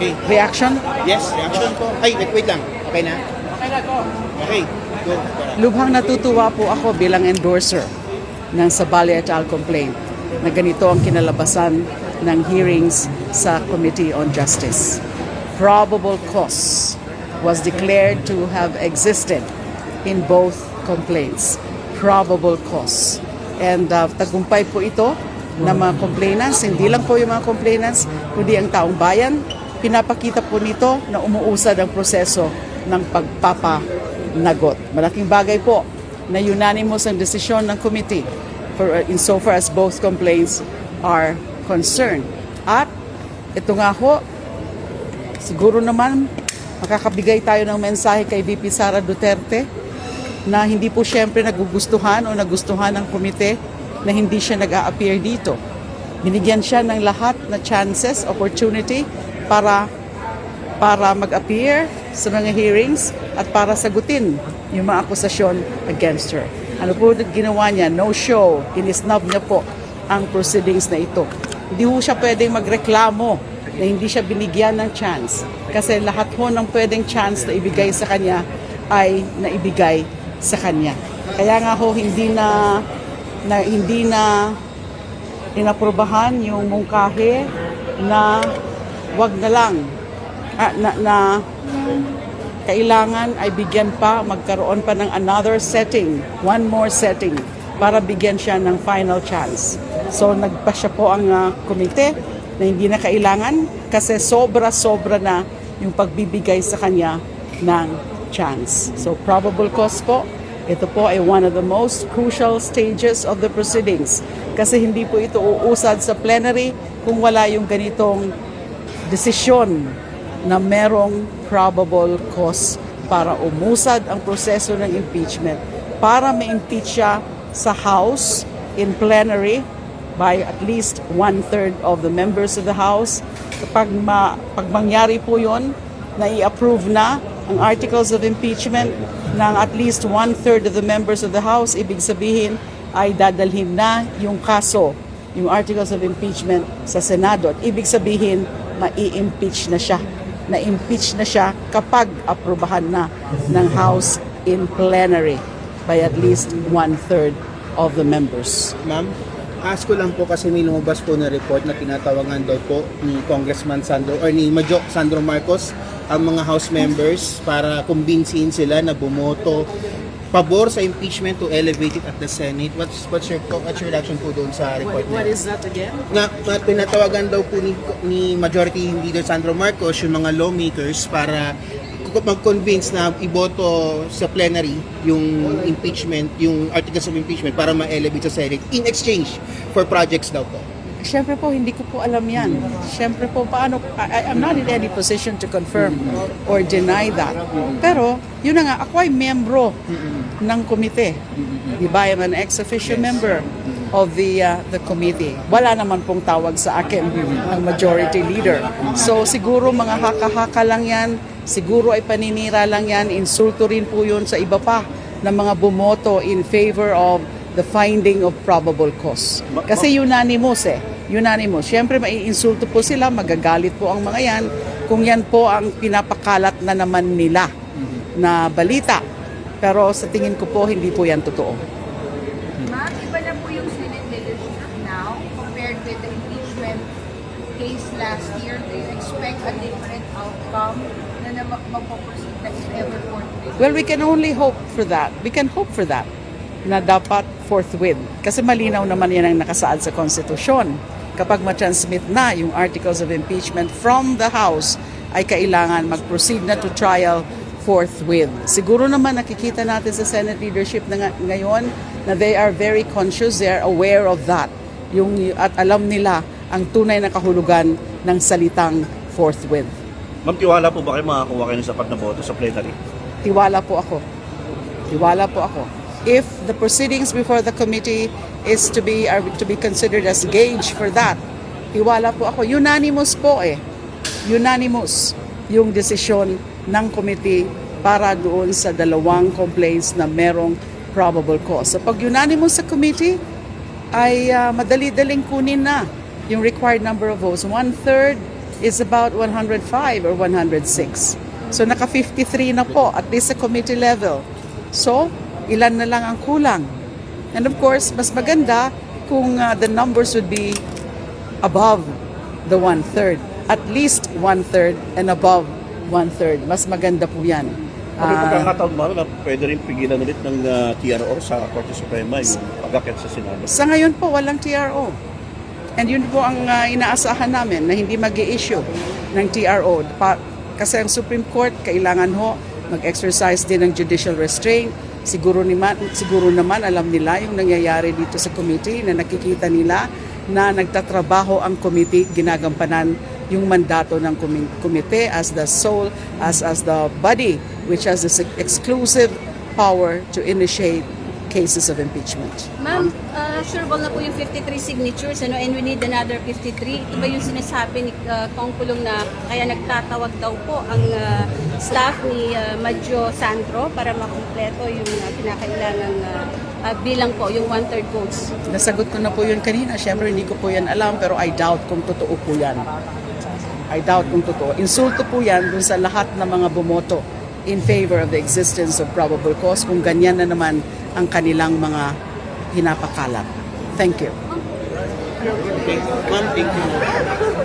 Okay. Reaction? Yes, reaction po. Ay, wait lang. Okay na? Okay, go. Lubhang natutuwa po ako bilang endorser ng Sabali et al. Complaint na ganito ang kinalabasan ng hearings sa Committee on Justice. Probable cause was declared to have existed in both complaints. Probable cause. And tagumpay po ito ng mga complainants, hindi lang po yung mga complainants, kundi ang taong bayan. Pinapakita po nito na umuusad ang proseso ng pagpapanagot. Malaking bagay po na unanimous ang desisyon ng committee insofar as both complaints are concerned. At ito nga ho, siguro naman makakabigay tayo ng mensahe kay VP Sara Duterte na hindi po siyempre nagugustuhan o nagustuhan ng komite na hindi siya nag-a-appear dito. Binigyan siya ng lahat na chances, opportunity para mag-appear sa mga hearings at para sagutin yung mga akusasyon against her. Ano po ginawa niya? No show. Inisnub niya po ang proceedings na ito. Hindi ho siya pwedeng magreklamo na hindi siya binigyan ng chance. Kasi lahat ho ng pwedeng chance na ibigay sa kanya ay naibigay sa kanya. Kaya nga ho hindi na inaprobahan yung mungkahi na wag na lang na kailangan ay bigyan pa, magkaroon pa ng another setting, one more setting para bigyan siya ng final chance. So nagpasya po ang komite na hindi na kailangan kasi sobra-sobra na yung pagbibigay sa kanya ng chance. So probable cause po, ito po ay one of the most crucial stages of the proceedings kasi hindi po ito uusad sa plenary kung wala yung ganitong desisyon na merong probable cause para umusad ang proseso ng impeachment, para ma-impeach siya sa House in plenary by at least 1/3 of the members of the House. Pag mangyari po yun, na i-approve na ang articles of impeachment ng at least 1/3 of the members of the House, ibig sabihin ay dadalhin na yung kaso, yung articles of impeachment sa Senado. At ibig sabihin, mai-impeach na siya. Na-impeach na siya kapag aprobahan na ng House in plenary by at least 1/3 of the members. Ma'am, ask ko lang po kasi may lumabas po na report na tinatawagan daw po ni Congressman Sandro or ni Majok Sandro Marcos ang mga House members para kumbinsihin sila na bumoto pabor sa impeachment to elevate it at the Senate. What's your reaction po doon sa report? What is that again? Na pinatawagan daw po ni Majority Leader Sandro Marcos yung mga lawmakers para mag-convince na iboto sa plenary yung impeachment, yung articles of impeachment para ma-elevate sa Senate in exchange for projects daw po. Siyempre po, hindi ko po alam yan. Siyempre po, paano, I'm not in any position to confirm or deny that. Pero, yun na nga, ako ay membro ng komite. Di ba? I'm an ex-officio member of the committee. Wala naman pong tawag sa akin ang majority leader. So, siguro mga haka-haka lang yan. Siguro ay paninira lang yan. Insulto rin po yun sa iba pa na mga bumoto in favor of the finding of probable cause. Kasi unanimous Unanimous. Siyempre, maiinsulto po sila, magagalit po ang mga yan kung yan po ang pinapakalat na naman nila na balita. Pero sa tingin ko po, hindi po yan totoo. Ma'am, iba na po yung Senate leadership now compared with the impeachment case last year. Do you expect a different outcome na magpo-proceed na if ever forthwith? Well, we can only hope for that. We can hope for that na dapat forthwith. Kasi malinaw naman yan ang nakasaad sa konstitusyon. Kapag ma-transmit na yung articles of impeachment from the House, ay kailangan mag-proceed na to trial forthwith. Siguro naman nakikita natin sa Senate leadership na ngayon na they are very conscious, they are aware of that. At alam nila ang tunay na kahulugan ng salitang forthwith. Ma'am, tiwala po ba kayo makakuha kayo ng sapat na boto sa plenary? Tiwala po ako. Tiwala po ako. If the proceedings before the committee are to be considered as gauge for that, tiwala po ako. Unanimous po Unanimous yung desisyon ng committee para doon sa dalawang complaints na merong probable cause. So pag unanimous sa committee, ay madali-daling kunin na yung required number of votes. 1/3 is about 105 or 106. So naka 53 na po, at least sa committee level. So, ilan na lang ang kulang. And of course, mas maganda kung the numbers would be above the 1/3. At least 1/3 and above 1/3. Mas maganda po yan. May pagkakataon ba na pwede rin pigilan ulit ng TRO sa Korte Suprema yung pag-akyat sa Senado? Sa ngayon po, walang TRO. And yun po ang inaasahan namin na hindi mag-i-issue ng TRO. Kasi ang Supreme Court, kailangan ho mag-exercise din ng judicial restraint. Siguro naman alam nila yung nangyayari dito sa committee na nakikita nila na nagtatrabaho ang committee, ginagampanan yung mandato ng committee as the sole, as the body which has the exclusive power to initiate cases of impeachment. Ma'am, sureball na po yung 53 signatures, and we need another 53. Ito ba yung sinasabi ni Kong Pulong na kaya nagtatawag daw po ang staff ni Madjo Sandro para makumpleto yung kinakailangang bilang po, yung 1/3 votes? Nasagot ko na po yun kanina. Siyempre, hindi ko po yan alam, pero I doubt kung totoo po yan. I doubt kung totoo. Insulto po yan dun sa lahat ng mga bumoto in favor of the existence of probable cause kung ganyan na naman ang kanilang mga hinapakalat. Thank you. Okay. Ma'am, thank you.